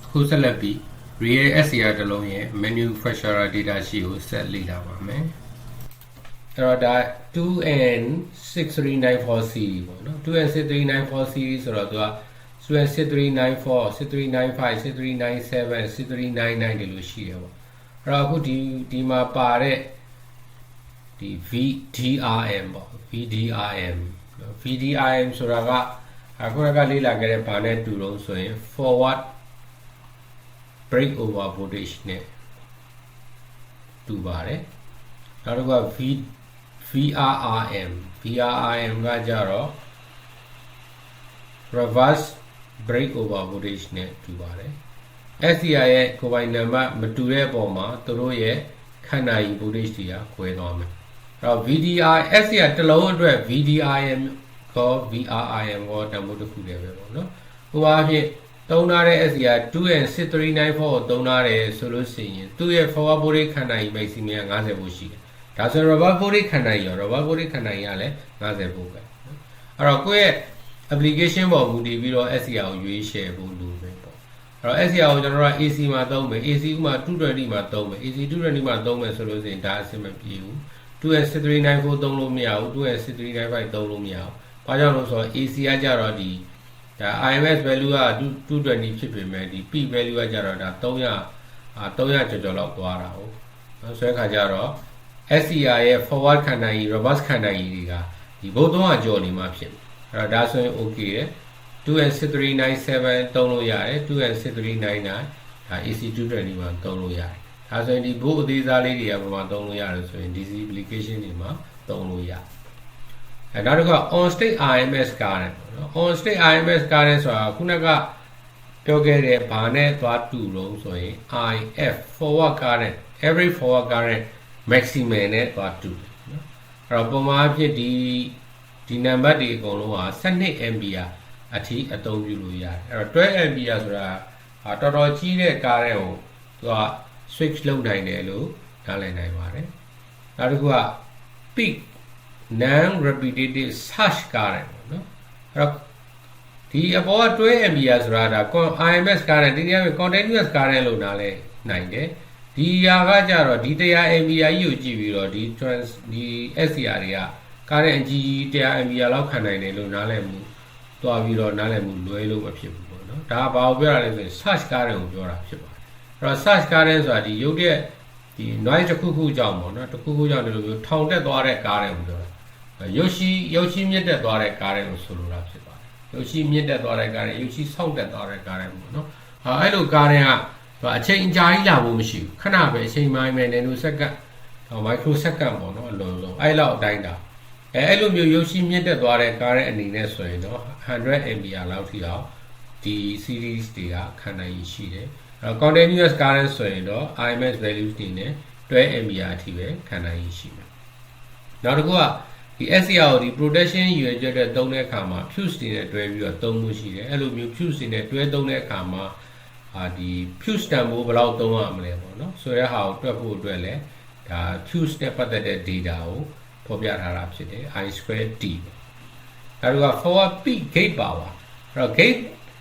အခုဆက်လက်ပြီး real SCR တစ်လုံးရဲ့ manufacturer data sheet ကိုဆက်လေ့လာပါမယ်အဲ့တော့ဒါ 2N6394 series ပေါ့နော် 2N6394 series ဆိုတော့သူက 2N6394 6395 6397 6399 ဒီလိုရှိတယ်ပေါ့အဲ့တော့အခုဒီမှာပါတဲ့ဒီ VDRM ပေါ့ VDRM ဆိုတာကအခုကလေ့လာခဲ့တဲ့ဘာနဲ့တူတော့ဆိုရင် forward break over voltage နဲ့တူပါတယ်နောက်တစ်ခုက VRRM ကကြတော့ reverse break over voltage နဲ့တူပါတယ် SCR ရဲ့ကိုယ်ပိုင်နံပါတ်မတူတဲ့အပေါ်မှာသူတို့ရဲ့ခန္ဓာကြီး voltage တွေကကွဲသွားမယ်အဲ့တော့ SCR တစ်လုံးအတွက် VDRM ကော VRRM ကောတန်ဖိုးတစ်ခုတည်းပဲပေါ့နော်ဟိုအားဖြင့်သုံးထားတဲ့ SCR 2N6394 ကိုသုံးထားတယ်ဆိုလို့ရှိရင်သူ့ရဲ့ forward voltage ခန္ဓာကြီး maximum က50volt ရှိတယ်ဒါဆို reverse voltage ခန္ဓာကြီးရော reverse voltage ခန္ဓာကြီးကလည်း50volt ပဲအဲ့တော့ကိုယ့်ရဲ့ application ပေါ်မူတည်ပြီးတော့ SCR ကိုရွေးချယ်ဖို့လိုပဲပေါ့အဲ့တော့ SCR ကိုကျွန်တော်တို့က AC မှာသုံးမယ် AC ဥမာ220မှာသုံးမယ် AC 220မှာသုံးမယ်ဆိုလို့ရှိရင်ဒါအဆင်မပြေဘူး 2N6394 သုံးလို့မရဘူး 2N6395 သုံးလို့မရဘူးဘာကြောင့်လို့ဆိုတော့ AC ကကြတော့ဒီဒါ IMS value က220ဖြစ်ပေမဲ့ဒီ P value ကကြတော့ဒါ300ကျော်လောက်သွားတာဟုတ်ဆိုတဲ့ခါကျတော့ SCR ရဲ့ forward ခန္ဓာကြီး reverse ခန္ဓာကြီးတွေကဒီဘုတ်300ကျော်နေမှဖြစ်အဲ့တော့ဒါဆိုရင် okay တယ် 2N6397 သုံးလို့ရတယ် 2N6399 ဒါ AC 220မှာသုံးလို့ရတယ်ဒါဆိုရင်ဒီဘုတ်အသေးစားလေးတွေကဘာမှသုံးလို့ရတယ်ဆိုရင် DC application တွေမှာသုံးလို့ရတယ်နောက်တစ်ခါ on state RMS current နော် on state RMS current ဆိုတာခုနကပြောခဲ့တဲ့ဘာနဲ့သွားတူလို့ဆိုရင် IF forward current average forward current maximum နဲ့သွားတူတယ်နော်အဲ့တော့ပုံမှန်အဖြစ်ဒီနံပါတ်တွေအကုန်လုံးက12 ampere အထိအသုံးပြုလို့ရတယ်အဲ့တော့12 ampere ဆိုတာတော်တော်ကြီးတဲ့ current ကိုသူက switch လုပ်နိုင်တယ်လို့နားလည်နိုင်ပါတယ်နောက်တစ်ခုက peak non repetitive surge current ပေါ့နော်အဲ့တော့ဒီအပေါ်က12 ampere ဆိုတာဒါ IMS current ဒီနေရာမှာ continuous current လို့နားလဲနိုင်တယ်ဒီဟာကကြတော့ဒီ100 ampere ကြီးကိုကြည့်ပြီးတော့ဒီ SCR တွေက current အကြီး100 ampere လောက်ခံနိုင်တယ်လို့နားလဲမှုတွားပြီးတော့နားလဲမှုလွဲလို့မဖြစ်ဘူးပေါ့နော်ဒါကဘာကိုပြောတာလဲဆိုရင် surge current ကိုပြောတာဖြစ်ပါတယ်အဲ့တော့ surge current ဆိုတာဒီရုပ်တဲ့ဒီ noise တစ်ခုခုကြောင့်ပေါ့နော်တစ်ခုခုကြောင့်ဒီလိုမျိုးထောင်တက်သွားတဲ့ current ကိုပြောတာရုပ်ရှိမြင့်တက်သွားတဲ့ current ကိုဆိုလိုတာဖြစ်ပါတယ်ရုပ်ရှိမြင့်တက်သွားတဲ့ current ရုပ်ရှိဆောက်တက်သွားတဲ့ current ပေါ့နော်အဲ့လို current ကအချိန်အကြာကြီးလာဖို့မရှိဘူးခဏပဲအချိန်ပိုင်းပဲနနိုစက္ကန့်မိုက်ခရိုစက္ကန့်ပေါ့နော်အလုံးစုံအဲ့လောက်အတိုင်းတာအဲ့လိုမျိုးရုပ်ရှိမြင့်တက်သွားတဲ့ current အနေနဲ့ဆိုရင်တော့100 ampere လောက်ထိအောင်ဒီ series တွေကခံနိုင်ရရှိတယ်အဲ့တော့ continuous current ဆိုရင်တော့ IMS values တွေနဲ့12 ampere အထိပဲခံနိုင်ရရှိမယ်နောက်တစ်ခုကဒီ SCR ကိုဒီ protection ရွေချက်တဲ့သုံးတဲ့အခါမှာ fuse တွေနဲ့တွဲပြီးတော့သုံးလို့ရှိတယ်အဲ့လိုမျိုး fuse တွေနဲ့တွဲသုံးတဲ့အခါမှာဒီ fuse တန်ဖိုးဘယ်လောက်သုံးရမလဲပေါ့နော်ဆိုတဲ့ဟာကိုတွက်ဖို့အတွက်လည်းဒါ fuse နဲ့ပတ်သက်တဲ့ data ကိုဖော်ပြထားတာဖြစ်တယ် I2T နောက်တစ်ခါ forward peak gate power အဲ့တော့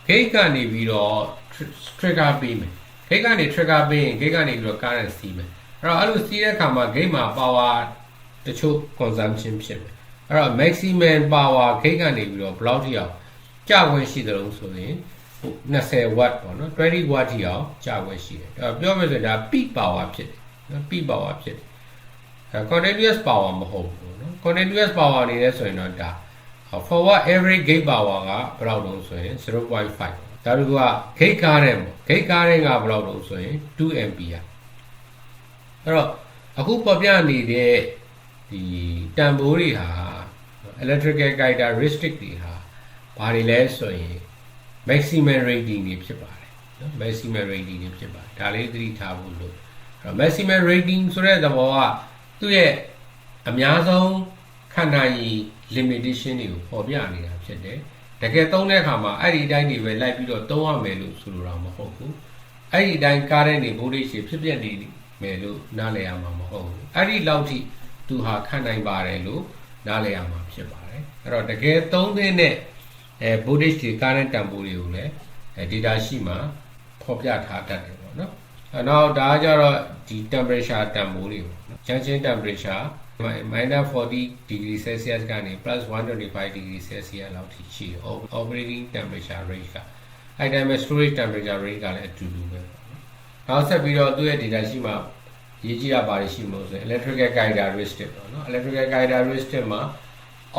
gate ကနေပြီးတော့ trigger ပေးမယ် gate ကနေ trigger ပေးရင် gate ကနေပြီးတော့ current စီးမယ်အဲ့လိုစီးတဲ့အခါမှာ gate မှာ power တချို့ consumption ဖြစ်မယ်အဲ့တော့ maximum power gate ကနေပြီးတော့ဘယ်လောက်ထိအောင်ကြာခွင့်ရှိတယ်လို့ဆိုရင်20 watt ပေါ့နော်20 watt ထိအောင်ကြာခွင့်ရှိတယ်အဲ့တော့ပြောမယ်ဆိုရင်ဒါ peak power ဖြစ်တယ်နော် peak power ဖြစ်တယ်continuous power မဟုတ်ဘူးနော် continuous power အနေနဲ့ဆိုရင်တော့ဒါ forward average gate power ကဘယ်လောက်လုံးဆိုရင် 0.5 ဒါတို့က gate current ပေါ့ gate current ကဘယ်လောက်လုံးဆိုရင်2 ampere အဲ့တော့အခုပေါ်ပြနေတဲ့ဒီတန်ဖိုးတွေဟာ electrical characteristic တွေဟာဘာတွေလဲဆိုရင် maximum rating တွေဖြစ်ပါတယ်နော် maximum rating တွေဖြစ်ပါတယ်ဒါလေးသတိထားဖို့လို့အဲ့တော့ maximum rating ဆိုတဲ့သဘောကသူ့ရဲ့အများဆုံးခန္ဓာကြီး limitation တွေကိုပေါ်ပြနေတာဖြစ်တယ်တကယ်သုံးတဲ့အခါမှာအဲ့ဒီအတိုင်းတွေပဲလိုက်ပြီးတော့သုံးရမယ်လို့ဆိုလိုတာမဟုတ်ဘူးအဲ့ဒီအတိုင်း current တွေ voltage တွေဖြစ်ပြနေမယ်လို့နားလည်ရမှာမဟုတ်ဘူးအဲ့ဒီလောက်ထိသူဟာခံနိုင်ပါတယ်လို့နားလည်ရမှာဖြစ်ပါတယ်အဲ့တော့တကယ်သုံးတဲ့voltage တွေ current တန်ဖိုးတွေကိုလည်း data sheet မှာဖ ဖော်ပြထားတတ်တယ်ပေါ့နော်နောက်ဒါကြတော့ဒီ temperature တန်ဖိုးတွေပေါ့နော် junction temperature -40 degree Celsius ကနေ +125 degree Celsius လောက်ထိရှိတယ် operating temperature range ကအဲ့တိုင်းပဲ storage temperature range ကလည်းအတူတူပဲပေါ့နော်နောက်ဆက်ပြီးတော့သူ့ရဲ့ data ရှိမှရေးကြည့်ရပါတယ်ရှိမလို့ဆိုရင် electrical characteristic ပေါ့နော် electrical characteristic မှာ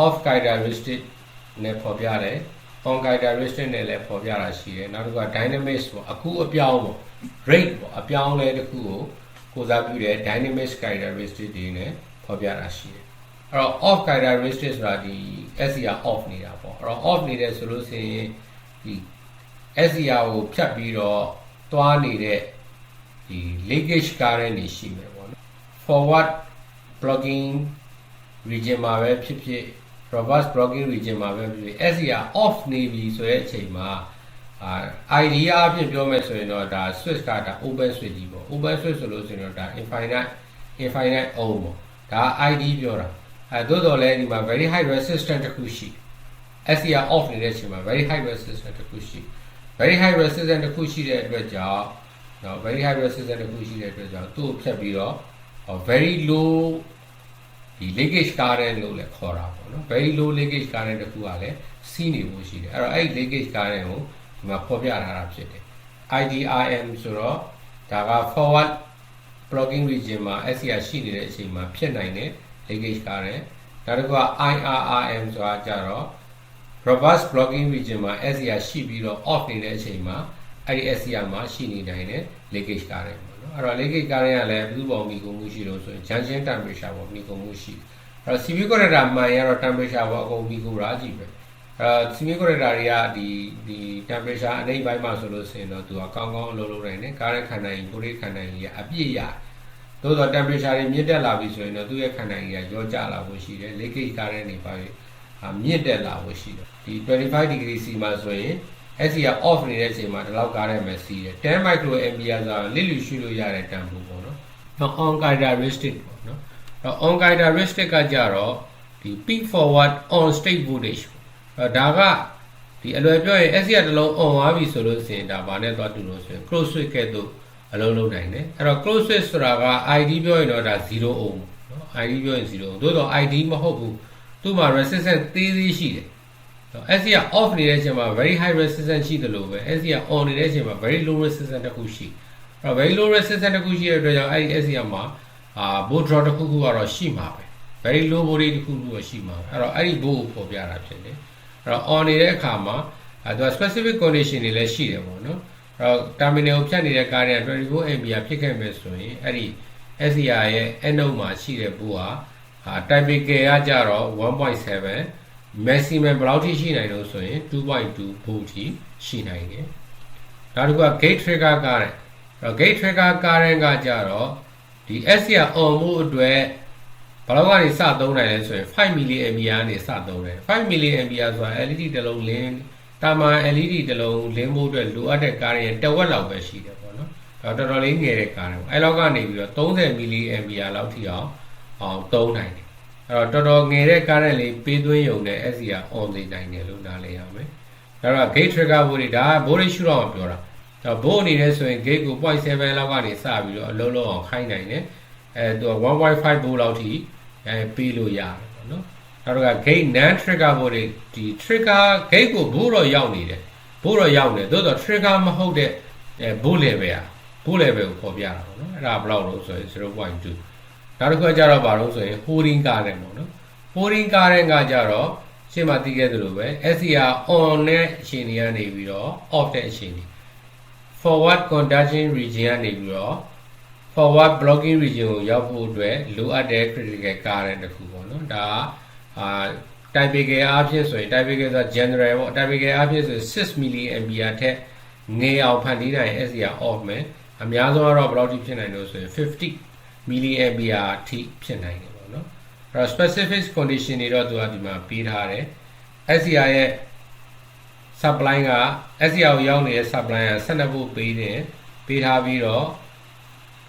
off characteristic နဲ့ဖော်ပြတယ် on characteristic နဲ့လည်းဖော်ပြတာရှိတယ်နောက်တစ်ခုက dynamics ပေါ့အခုအပြောင်းပေါ့ rate ပေါ့အပြောင်းလဲတစ်ခုကိုကိုစားပြုတဲ့ dynamics characteristic တွေနဲ့ဖော်ပြတာရှိတယ်အဲ့တော့ off characteristic ဆိုတာဒီ SCR off နေတာပေါ့အဲ့တော့ off နေတယ်ဆိုလို့ရှိရင်ဒီ SCR ကိုဖြတ်ပြီးတော့သွားနေတဲ့ဒီ leakage current တွေရှိမယ်ပေါ့နော် forward blocking region မှာပဲဖြစ်ဖြစ် reverse blocking region မှာပဲဖြစ်ဖြစ် SCR off နေပြီဆိုတဲ့အချိန်မှာidea အဖြစ်ပြောမယ်ဆိုရင်တော့ဒါ switch ကဒါ open switch ကြီးပေါ့ open switch ဆိုလို့ဆိုရင်တော့ဒါ infinite on ပေါ့ဒါ ID ပြောတာသို့တော်လည်းဒီမှာ very high resistance တစ်ခုရှိ SCR off နေတဲ့အချိန်မှာ very high resistance တစ်ခုရှိ very high resistance တစ်ခုရှိတဲ့အတွက်ကြောင့်နော် very high resistance တစ်ခုရှိတဲ့အတွက်ကြောင့်သူ့ကိုဖြတ်ပြီးတော့ very low ဒီ leakage current လို့လည်းခေါ်တာပေါ့နော် very low leakage current တစ်ခုကလည်းစီးနေဖို့ရှိတယ်အဲ့တော့အဲ့ leakage current ကိုဒီမှာဖော်ပြထားတာဖြစ်တယ် IDRM ဆိုတော့ဒါက forward blocking region မှာ SCR ရှိနေတဲ့အချိန်မှာဖြစ်နိုင်တဲ့ leakage current နောက်တစ်ခုက IRRM ဆိုတာကြတော့ reverse blocking region မှာ SCR ရှိပြီးတော့ off နေတဲ့အချိန်မှာအဲ့ဒီ SCR မှာရှိနေနိုင်တဲ့ leakage current ပေါ့နော်အဲ့တော့ leakage current ကလည်းဘယ်သူ့ပေါ်မိကုန်မှုရှိလို့ဆိုရင် junction temperature ပေါ်မိကုန်မှုရှိအဲ့တော့ CV corrector မှန်ရတော့ temperature ပေါ်အကုန်မိကုန်တာကြီးပဲCV corrector တွေကဒီ temperature အနိမ့်ပိုင်းမှာဆိုလို့ဆိုရင်တော့သူကကောင်းကောင်းအလုပ်လုပ်နိုင်တယ် current ခန္ဓာကြီးကိုယ်ခန္ဓာကြီးကအပြည့်ရတယ်သို့တော့ temperature တွေမြင့်တက်လာပြီဆိုရင်တော့သူ့ရဲ့ခန္ဓာကြီးကရောကျလာဖို့ရှိတယ် leakage current တွေပါမြင့်တက်လာဖို့ရှိတယ်ဒီ25 degree C မှာဆိုရင် SCR off နေတဲ့အချိန်မှာဒီလောက်ကားရမယ်စီးတယ်10 microampere ဆိုတာလစ်လူရှိလို့ရတဲ့တန်ဖိုးပေါ့နော်နောက် on characteristic ပေါ့နော်အဲ့ on characteristic ကကြတော့ဒီ peak forward on state voltage ပေါ့ဒါကဒီအလွယ်ပြောရင် SCR တစ်လုံး on သွားပြီဆိုလို့ရှိရင်ဒါဘာနဲ့သွားတူလို့ဆိုရင် close switch ကဲ့သို့အလုံးလုံးနိုင်တယ်အဲ့တော့ close switch ဆိုတာက ID ပြောရင်တော့ဒါ0 ohm နော် ID ပြောရင်0 ohm သို့တော့ ID မဟုတ်ဘူးသူ့မှာ resistance သေးသေးရှိတယ်SCR off နေတဲ့အချိန်မှာ very high resistance ရှိတယ်လို့ပဲ SCR on နေတဲ့အချိန်မှာ very low resistance တစ်ခုရှိအဲ့တော့ very low resistance တစ်ခုရှိတဲ့အတွက်ကြောင့်အဲ့ဒီ SCR မှာvolt drop တစ်ခုခုကတော့ရှိမှာပဲ very low voltage တစ်ခုခုတော့ရှိမှာပဲအဲ့တော့အဲ့ဒီ volt ကိုပေါ်ပြတာဖြစ်တယ်အဲ့တော့ on နေတဲ့အခါမှာသူက specific condition တွေလည်းရှိတယ်ပေါ့နော်အဲ့တော့ terminal ကိုဖြတ်နေတဲ့ current 24 ampere ဖြစ်ခဲ့မယ်ဆိုရင်အဲ့ဒီ SCR ရဲ့ anode မှာရှိတဲ့ volt ဟာtypical ကကြတော့ 1.7 maximum ဘယ်လောက်ထိရှိနိုင်လို့ဆိုရင် 2.2 volt ထိရှိနိုင်တယ်နောက်တစ်ခုက gate trigger current gate trigger current ကကြတော့ဒီ SCR on မှုအတွက်ဘယ်လောက်ကနေစသုံးနိုင်လဲဆိုရင်5 mA ကနေစသုံးတယ်5 mA ဆိုတာ LED တစ်လုံးလင်းတာမန် LED တစ်လုံးလင်းဖို့အတွက်လိုအပ်တဲ့ current ရဲ့တစ်ဝက်လောက်ပဲရှိတယ်ပေါ့နော်တော်တော်လေးငယ်တဲ့ current အဲ့လောက်ကနေပြီးတော့30 mA လောက်ထိအောင်သုံးနိုင်တယ်အဲ့တော့တော်တော်ငယ်တဲ့ current လေးပေးသွင်းရုံနဲ့ SCR on နေနိုင်တယ်လို့နားလည်ရမယ်ဒါတော့ gate trigger ဘိုးတွေဒါကဘိုးတွေရှုတော့မပြောတာဒါဘိုးအနေနဲ့ဆိုရင် gate ကို 0.7 လောက်ကနေစပြီးတော့အလုံးလုံးအောင်ခိုင်းနိုင်တယ်သူက 1.5 volt လောက်ထိပေးလို့ရတယ်ပေါ့နော်နောက်တော့ gate non trigger ဘိုးတွေဒီ trigger gate ကိုဘိုးတော့ရောက်နေတယ်ဘိုးတော့ရောက်နေသို့တော့ trigger မဟုတ်တဲ့ဘိုး level อ่ะဘိုး level ကိုပေါ်ပြတာပေါ့နော်အဲ့ဒါဘယ်လောက်လို့ဆိုရင် 0.2နောက်တစ်ခုကျတော့ဘာလို့ဆိုရင် holding current ပေါ့နော် holding current ကကြတော့ရှင်းမသိခဲ့သလိုပဲ SCR on နဲ့အခြေအနေကနေပြီးတော့ off တဲ့အခြေအနေ forward conduction region ကနေပြီးတော့ forward blocking region ကိုရောက်ဖို့အတွက်လိုအပ်တဲ့ critical current တစ်ခုပေါ့နော်ဒါtypical အားဖြင့်ဆိုရင် typical ဆိုတာ general ပေါ့ typical အားဖြင့်ဆိုရင်6 mA ထက်ငယ်အောင်ဖန်တီးနိုင် SCR off မယ်အများဆုံးကတော့ဘယ်လောက်ထိဖြစ်နိုင်လို့ဆိုရင်50 milliampere ထိဖြစ်နိုင်တယ်ပေါ့နော်အဲ့တော့ specific condition တွေတော့သူကဒီမှာပေးထားတယ် SCR ရဲ့ supply က SCR ကိုရောက်နေတဲ့ supply က12 volt ပေးထားပြီးတော့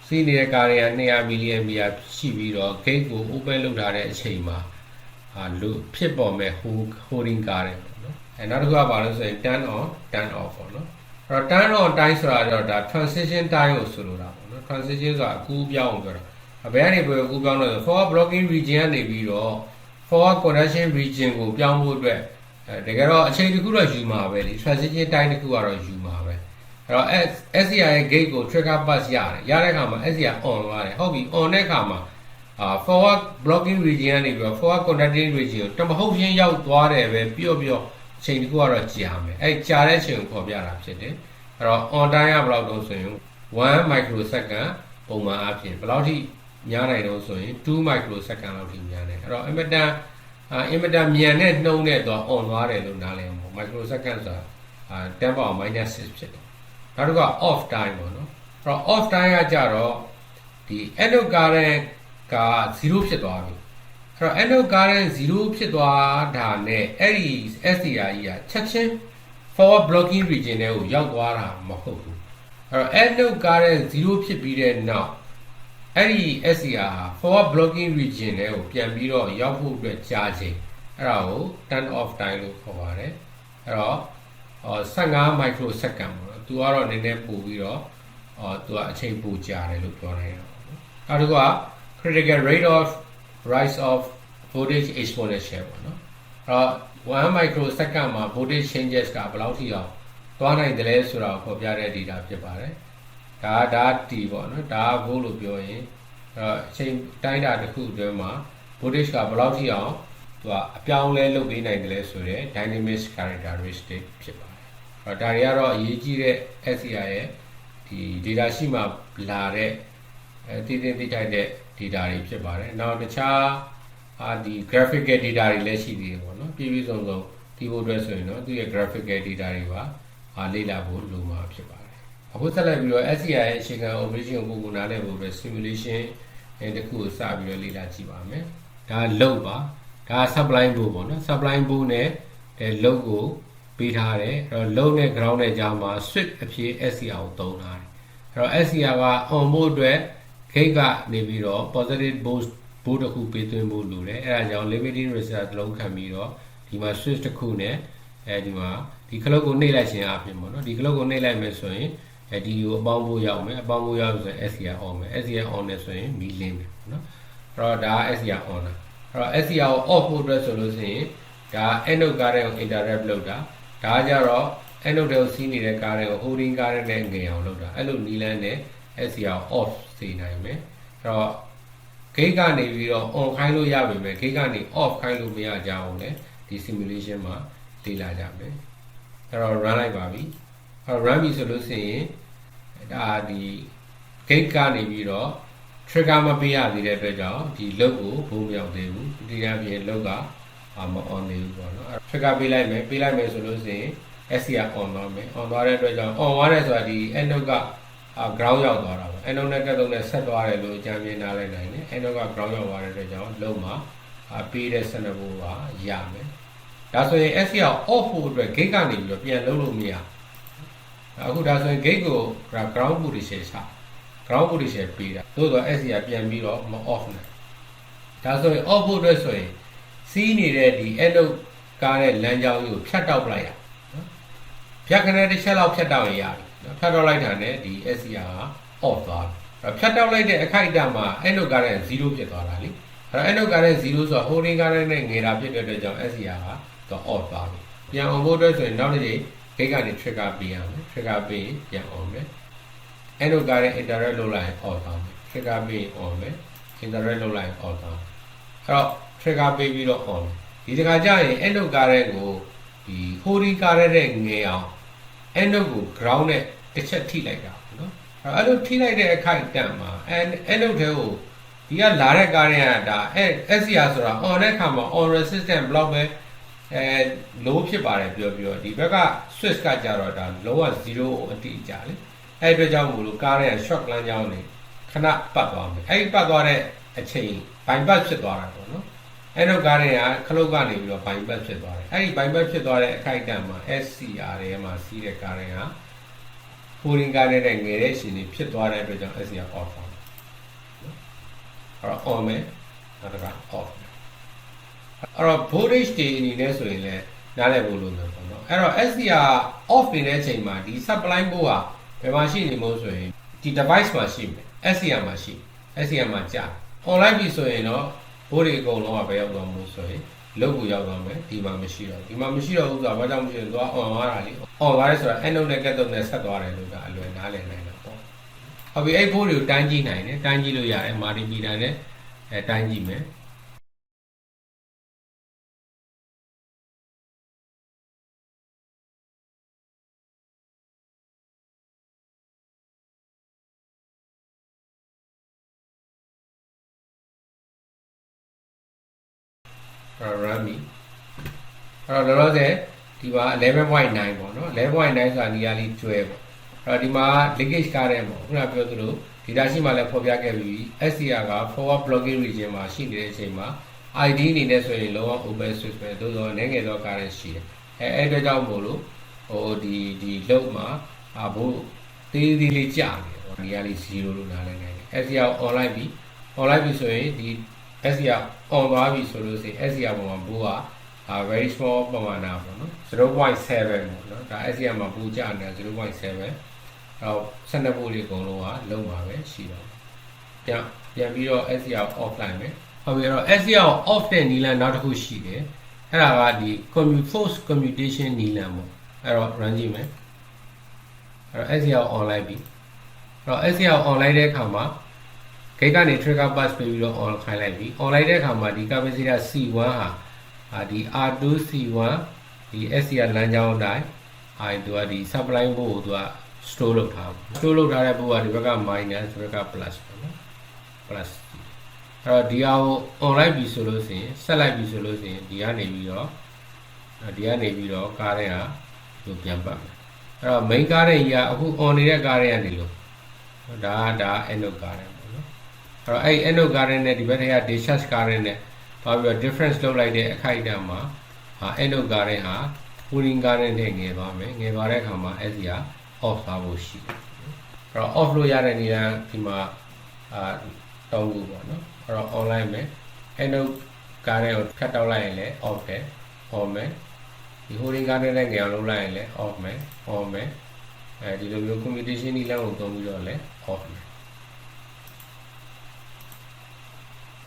စီးနေတဲ့ကားတွေက200 milliampere ရှိပြီးတော့ gate ကို open လုပ်ထားတဲ့အချိန်မှာလူဖြစ်ပေါ်မဲ့ holding current ပေါ့နော်အဲနောက်တစ်ခုကဘာလို့ဆိုရင် turn on turn off ပေါ့နော် တော့ turn on time ဆိုတာတော့ဒါ transition time ကိုဆိုလိုတာပေါ့နော် transition ဆိုတာအကူးပြောင်းကိုပြောတာဘယ်ကနေဘယ်အကူးပြောင်းလဲဆို forward blocking region ကနေပြီးတော့ forward conduction region ကိုပြောင်းဖို့အတွက်တကယ်တော့အချိန်တစ်ခုတော့ယူမှာပဲလေ transition time တစ်ခုကတော့ယူမှာပဲအဲ့တော့ SCR ရဲ့ gate ကို trigger pass ရတယ်ရတဲ့အခါမှာ SCR on သွားတယ်ဟုတ်ပြီ on တဲ့အခါမှာforward blocking region ကနေပြီးတော့ forward conducting region ကိုတမဟုတ်ချင်းရောက်သွားတယ်ပဲပြော့အချိန်တစ်ခုကတော့ကြာမယ်အဲ့ကြာတဲ့အချိန်ကိုခေါ်ပြတာဖြစ်တယ်အဲ့တော့ on time ကဘယ်လောက်တုန်းဆိုရင်1 microsecond ပုံမှန်အဖြစ်ဘယ်လောက်ထိများနိုင်တော့ဆိုရင်2 microsecond လောက်ထိများတယ်အဲ့တော့အင်မတန်မြန်တဲ့နှုန်းနဲ့တော့ on သွားတယ်လို့နားလည်အောင်ပေါ့ microsecond ဆိုတာ10 power minus 6ဖြစ်တယ်နောက်တစ်ခုက off time ပေါ့နော်အဲ့တော့ off time ကကြတော့ဒီ anode current က0ဖြစ်သွားပြီအဲ့တော့ anode current 0ဖြစ်သွားတာနဲ့အဲ့ဒီ SCR ကြီးကချက်ချင်း forward blocking region တွေကိုရောက်သွားတာမဟုတ်ဘူးအဲ့တော့ anode current 0ဖြစ်ပြီးတဲ့နောက်အဲ့ဒီ SCR ဟာ forward blocking region တွေကိုပြန်ပြီးတော့ရောက်ဖို့အတွက်ကြာချိန်အဲ့ဒါကို turn off time လို့ခေါ်ပါတယ်အဲ့တော့15 microsecond ပေါ့နော်သူကတော့နည်းနည်းပို့ပြီးတော့သူကအချိန်ပိုကြာတယ်လို့ပြောနိုင်တယ်နောက်တစ်ခုက critical rate of rise of voltage exponential ပေါ့နော်အဲ့တော့1 microsecond မှာ voltage changes ကဘယ်လောက်ထိအောင်သွားနိုင်တယ်လဲဆိုတာကိုဖော်ပြတဲ့ data ဖြစ်ပါတယ်ဒါT ပေါ့နော်ဒါက volt လို့ပြောရင်အချိန်တိုင်းတာတစ်ခုအတွင်းမှာ voltage ကဘယ်လောက်ထိအောင်သူကအပြောင်းလဲလုပ်ပေးနိုင်တယ်လဲဆိုတဲ့ dynamic characteristic ဖြစ်ပါတယ်အဲ့တော့ဒါတွေကတော့အရေးကြီးတဲ့ SCR ရဲ့ဒီ data sheet မှာလာတဲ့တည်ထိုက်တဲ့ data တွေဖြစ်ပါတယ်နောက်တခြားဒီ graphical data တွေလည်းရှိသေးတယ်ပေါ့နော်ပြည့်စုံဒီဖို့အတွက်ဆိုရင်တော့သူရဲ့ graphical data တွေပါလေ့လာဖို့လိုမှာဖြစ်ပါတယ်အခုဆက်လက်ပြီးတော့ SCR ရဲ့အခြေခံ operation ကိုပုံနားလည်ဖို့အတွက် simulation တခုကိုစပြီးတော့လေ့လာကြည့်ပါမယ်ဒါ load ပါဒါ supply board ပေါ့နော် supply board နဲ့ load ကိုပေးထားတယ်အဲ့တော့ load နဲ့ ground နဲ့ကြားမှာ switch အဖြစ် SCR ကိုသုံးထားတယ်အဲ့တော့ SCR က on ဖို့အတွက် gate ကနေပြီးတော့ positive board တစ်ခုပေးသွင်းဖို့လိုတယ်အဲ့ဒါကြောင့် limiting resistor တစ်လုံးခံပြီးတော့ဒီမှာ switch တစ်ခုနဲ့ဒီမှာဒီ clock ကိုနှိပ်လိုက်ခြင်းအပြင်ပေါ့နော်ဒီ clock ကိုနှိပ်လိုက်မယ်ဆိုရင်ဒီကိုအပေါင်းဖို့ရောက်မယ်အပေါင်းဖို့ရောက်ဆိုရင် SCR on မယ် SCR on နဲ့ဆိုရင်မီးလင်းမယ်နော်အဲ့တော့ဒါက SCR on တာအဲ့တော့ SCR ကို off ဖို့အတွက်ဆိုလို့ရှိရင်ဒါ anode current ကို interrupt လုပ်တာဒါကြတော့ anode ကိုစီးနေတဲ့ current ကို holding current နဲ့ငြိမ်အောင်လုပ်တာအဲ့လိုနီးလန်းနဲ့ SCR off စေနိုင်မယ်အဲ့တော့ gate ကနေပြီးတော့ on ခိုင်းလို့ရပါမယ် gate ကနေ off ခိုင်းလို့မရကြအောင်လေဒီ simulation မှာလေ့လာကြမယ်အဲ့တော့ run လိုက်ပါပြီအဲ့တော့ run ပြီဆိုလို့ရှိရင်ဒါဒီ gate ကနေပြီးတော့ trigger မပေးရသေးတဲ့အတွက်ကြောင့်ဒီ load ကိုဘုံမရောက်သေးဘူးဒီအပြင် load ကမ on သေးဘူးပေါ့နော် trigger ပေးလိုက်မယ်ဆိုလို့ရှိရင် SCR on သွားမယ် on သွားတဲ့အတွက်ကြောင့် on သွားတယ်ဆိုတာဒီ anode ကground ရောက်သွားတာပေါ့ anode နဲ့တက်သုံးနဲ့ဆက်သွားတယ်လို့အကြမ်းမြင်နားလိုက်နိုင်တယ် anode က ground ရောက်သွားတဲ့အတွက်ကြောင့် load မှာပေးတဲ့ signal ကိုရမယ်ဒါဆိုရင် SCR off ဖို့အတွက် gate ကနေပြီးတော့ပြန်လုပ်လို့မရအခုဒါဆိုရင် gate ကို ground position ချ ground position ပေးတာသို့တော့ SCR ပြန်ပြီးတော့မ off နိုင်ဒါဆိုရင် off ဖို့အတွက်ဆိုရင်စီးနေတဲ့ဒီ anode ကားတဲ့လမ်းကြောင်းကြီးကိုဖြတ်တောက်လိုက်ရနော်ဖြတ်ခနဲ့တစ်ချက်လောက်ဖြတ်တောက်ရင်ရတယ်နော်ဖြတ်တောက်လိုက်တာနဲ့ဒီ SCR က off သွားတယ်ဖြတ်တောက်လိုက်တဲ့အခိုက်အတန့်မှာ anode ကားတဲ့0ဖြစ်သွားတာလीအဲ့တော့ anode ကားတဲ့0ဆိုတော့ holding ကားတဲ့နဲ့ငယ်တာဖြစ်တဲ့အတွက်ကြောင့် SCR ကတော့ off သွားပြီပြန်အောင်ဖို့အတွက်ဆိုရင်နောက်တစ်ချိန် gate ကနေ trigger ပေးရမယ် trigger ပေးရင်ပြန် on မယ် anode ကားတဲ့ interrupt လုပ်လိုက်ရင် off သွားမယ် trigger ပေးရင် on မယ် interrupt လုပ်လိုက်ရင် off သွားမယ်အဲ့တော့ trigger ပေးပြီးတော့ on ဒီတခါကျရင် anode ကားတဲ့ကိုဒီ holding ကားတဲ့ငယ်အောင် anode ကို ground နဲ့တစ်ချက်ထိလိုက်တာနော်အဲ့လိုထိလိုက်တဲ့အခိုက်အတန့်မှာ anode ထဲကိုဒီကလာတဲ့ကားတွေကဒါ SCR ဆိုတာ on တဲ့အခါမှာ on resistance block ပဲlow ဖြစ်ပါတယ်ပြောဒီဘက်က switch ကကြတော့ဒါ low က0အတိအကျလေအဲ့အတွက်ကြောင့်မို့လို့ကားတွေက short လမ်းကြောင်းနေခဏပတ်သွားမယ်အဲ့ဒီပတ်သွားတဲ့အချိန် bypass ဖြစ်သွားတာပေါ့နော်အဲ့တော့ကားတွေကခလုတ်ကနေပြီးတော့ bypass ဖြစ်သွားတယ်အဲ့ဒီ bypass ဖြစ်သွားတဲ့အခိုက်အတန့်မှာ SCR ထဲမှာစီးတဲ့ကားတွေက holding ကားနဲ့ငယ်တဲ့ရှင်တွေဖြစ်သွားတဲ့အတွက်ကြောင့် SCR off သွားတယ်အဲ့တော့ on မယ်နောက်တစ်ခါ off အဲ့တော့ voltage တွေအနေနဲ့ဆိုရင်လည်းနားလည်ဖို့လိုမယ်ပေါ့နော် အဲ့တော့ SCR off နေတဲ့အချိန်မှာဒီ supply ဘိုးကဘယ်မှာရှိနေမို့ဆိုရင်ဒီ device မှာရှိမယ် SCR မှာရှိ SCR မှာကြာ online ပြီဆိုရင်တော့ဘိုးတွေအကုန်လုံးကပဲရောက်သွားမို့ဆိုရင်လုတ်ကိုရောက်သွားမယ်ဒီမှာမရှိတော့ဥစ္စာဘာကြောင့်မရှိလဲသူက on သွားတာလေ on သွားရဲဆိုတာ anode နဲ့ cathode နဲ့ဆက်သွားတယ်လို့ကအလွယ်နားလည်နိုင်တာပေါ့ဟုတ်ပြီအဲ့ဘိုးတွေကိုတိုင်းကြည့်နိုင်တယ်တိုင်းကြည့်လို့ရတယ် multimeter နဲ့တိုင်းကြည့်မယ်run ပြီအဲ့တော့လောလောဆယ်ဒီမှာ 11.9 ပေါ့နော် 11.9 ဆိုတာနေရာလေးကျွဲပေါ့အဲ့တော့ဒီမှာ leakage ကားတဲ့ပေါ့ခုနပြောသလို data sheet မှာလည်းဖော်ပြခဲ့ပြီး SCR က forward blocking region မှာရှိနေတဲ့အချိန်မှာ ID အနေနဲ့ဆိုရင်လုံးဝ open source ပဲသို့သောနည်းငယ်သောကားတွေရှိတယ်အဲ့အတွက်ကြောင့်မို့လို့ဒီလုံးမှာဘို့သေးသေးလေးကြာနေတယ်ပေါ့နေရာလေး0လို့နားလည်နိုင်တယ် SCR online ပြီဆိုရင်ဒီ SCR on သွားပြီဆိုလို့ရှိရင် SCR ပေါ်မှာဘို့ကvery small ပမာဏပေါ့နော် 0.7 ပေါ့နော်ဒါ SCR မှာဘို့ကြာနေတာ 0.7 တော့12ဘို့လေးအကုန်လုံးကလုံးပါပဲရှိတော့ပြန်ပြီးတော့ SCR offline ပဲဟုတ်ပြီအဲ့တော့ SCR off တဲ့နည်းလမ်းနောက်တစ်ခုရှိတယ်အဲ့ဒါကဒီ force commutation နည်းလမ်းပေါ့အဲ့တော့ run ကြည့်မယ်အဲ့တော့ SCR online ပြီအဲ့တော့ SCR online တဲ့အခါမှာဂိတ်ကနေ trigger bus ပေးပြီးတော့ on ခိုင်းလိုက်ပြီ online တဲ့အခါမှာဒီ capacitor C1 ဟာဒီ R2 C1 ဒီ SCR လမ်းကြောင်းအတိုင်းသူကဒီ supply ဘို့ကိုသူက store လုပ်ထားတဲ့ဘို့ကဒီဘက်က minus ဒီဘက်က plus ပေါ့နော် plus အဲ့တော့ဒီဟာကို online ပြီဆိုလို့ရှိရင်ဆက်လိုက်ပြီဆိုလို့ရှိရင်ဒီကနေပြီးတော့ကားတဲ့ဟာသူပြန်ပတ်မယ်အဲ့တော့ main ကားတဲ့ကြီးကအခု on နေတဲ့ကားတဲ့ကနေလို့ဒါ anode ကားတဲ့ပေါ့နော်အဲ့တော့အဲ့ anode ကားတဲ့နဲ့ဒီဘက်ထဲက discharge ကားတဲ့နဲ့သွားပြီးတော့ difference လုပ်လိုက်တဲ့အခိုက်အတန့်မှာanode ကားတဲ့ဟာ cooling ကားတဲ့နဲ့ငယ်သွားမယ်ငယ်သွားတဲ့အခါမှာ SCR off သွားဖို့ရှိတယ်အဲ့တော့ off လို့ရတဲ့နေရာဒီမှာတောင်းဖို့ပေါ့နော်အဲ့တော့ online ပဲ anode ကားတဲ့ကိုခတ်တောက်လိုက်ရင်လည်း off ပဲ on မယ်ဒီ holding ကားတဲ့နဲ့ငယ်အောင်လုပ်လိုက်ရင်လည်း off မယ် on မယ်ဒီလိုမျိုး commutation နည်းလမ်းကိုသုံးပြီးတော့လည်း off မယ်